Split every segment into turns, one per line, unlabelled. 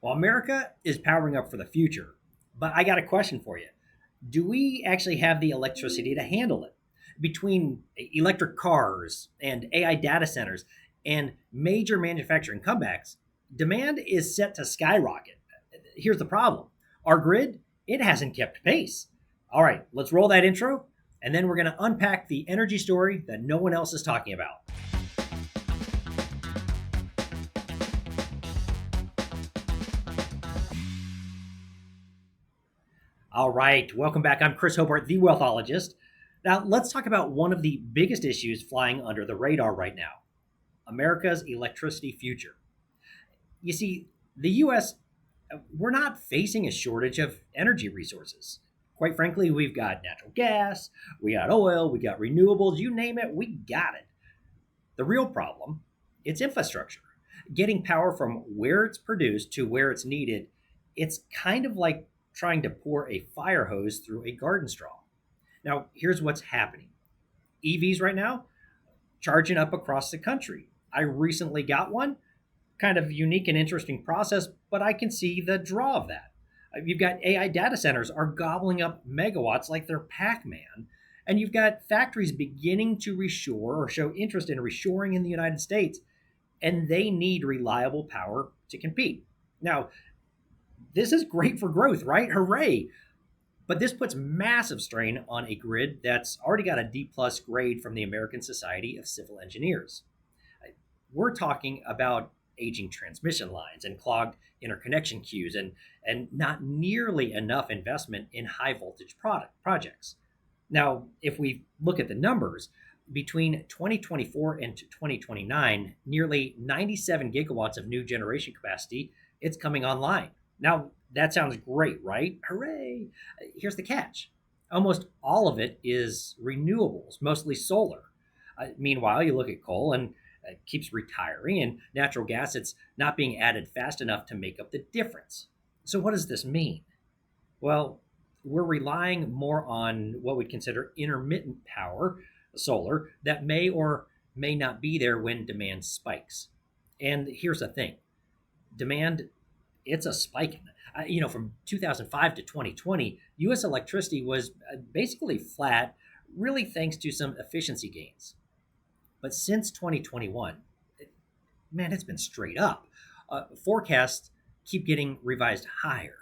Well, America is powering up for the future, but I got a question for you. Do we actually have the electricity to handle it? Between electric cars and AI data centers and major manufacturing comebacks, demand is set to skyrocket. Here's the problem: our grid, it hasn't kept pace. All right, let's roll that intro, and then we're going to unpack the energy story that no one else is talking about. All right, welcome back. I'm Chris Hobart, the Wealthologist. Now, let's talk about one of the biggest issues flying under the radar right now: America's electricity future. You see, the US, we're not facing a shortage of energy resources. Quite frankly, we've got natural gas, we got oil, we got renewables, you name it, we got it. The real problem, it's infrastructure. Getting power from where it's produced to where it's needed, it's kind of like trying to pour a fire hose through a garden straw. Now, here's what's happening. EVs right now, charging up across the country. I recently got one, kind of unique and interesting process, but I can see the draw of that. You've got AI data centers are gobbling up megawatts like they're Pac-Man, and you've got factories beginning to reshore or show interest in reshoring in the United States, and they need reliable power to compete. Now, this is great for growth, right? Hooray! But this puts massive strain on a grid that's already got a D plus grade from the American Society of Civil Engineers. We're talking about aging transmission lines and clogged interconnection queues and not nearly enough investment in high voltage projects. Now, if we look at the numbers, between 2024 and 2029, nearly 97 gigawatts of new generation capacity, it's coming online. Now, that sounds great, right? Hooray! Here's the catch. Almost all of it is renewables, mostly solar. Meanwhile, you look at coal and it keeps retiring, and natural gas, it's not being added fast enough to make up the difference. So, what does this mean? Well, we're relying more on what we'd consider intermittent power, solar, that may or may not be there when demand spikes. And here's the thing: demand, it's a spike. From 2005 to 2020, US electricity was basically flat, really thanks to some efficiency gains. But since 2021, man, it's been straight up. Forecasts keep getting revised higher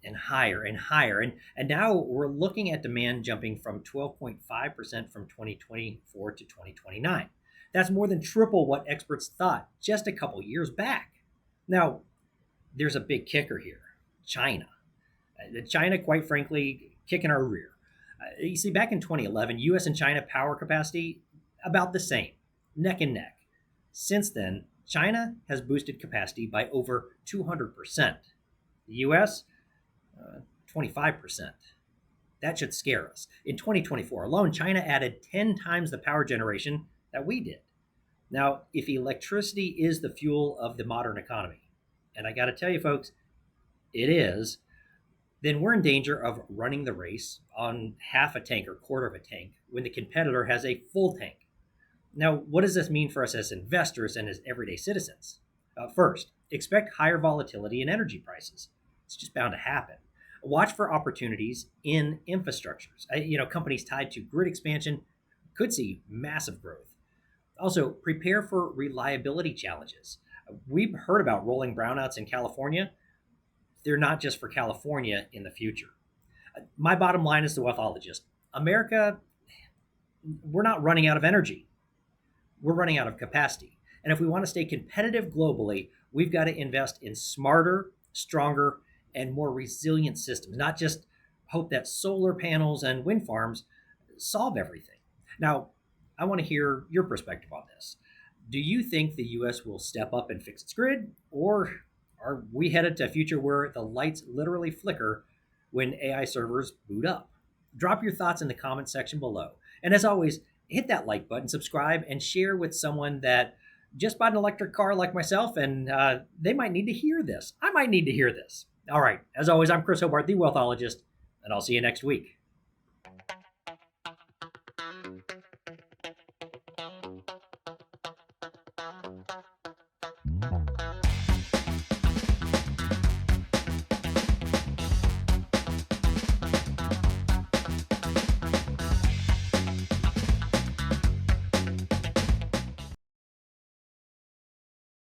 and higher and higher. And now we're looking at demand jumping from 12.5% from 2024 to 2029. That's more than triple what experts thought just a couple years back. Now, there's a big kicker here: China. China, quite frankly, kicking our rear. You see, back in 2011, US and China power capacity about the same, neck and neck. Since then, China has boosted capacity by over 200%. The US, 25%. That should scare us. In 2024 alone, China added 10 times the power generation that we did. Now, if electricity is the fuel of the modern economy, and I got to tell you, folks, it is, then we're in danger of running the race on half a tank or quarter of a tank when the competitor has a full tank. Now, what does this mean for us as investors and as everyday citizens? First, expect higher volatility in energy prices. It's just bound to happen. Watch for opportunities in infrastructures. Companies tied to grid expansion could see massive growth. Also, prepare for reliability challenges. We've heard about rolling brownouts in California. They're not just for California in the future. My bottom line is the wealthologist: America, we're not running out of energy. We're running out of capacity. And if we want to stay competitive globally, we've got to invest in smarter, stronger, and more resilient systems, not just hope that solar panels and wind farms solve everything. Now, I want to hear your perspective on this. Do you think the US will step up and fix its grid, or are we headed to a future where the lights literally flicker when AI servers boot up? Drop your thoughts in the comments section below. And as always, hit that like button, subscribe, and share with someone that just bought an electric car like myself, and they might need to hear this. I might need to hear this. All right, as always, I'm Chris Hobart, the Wealthologist, and I'll see you next week.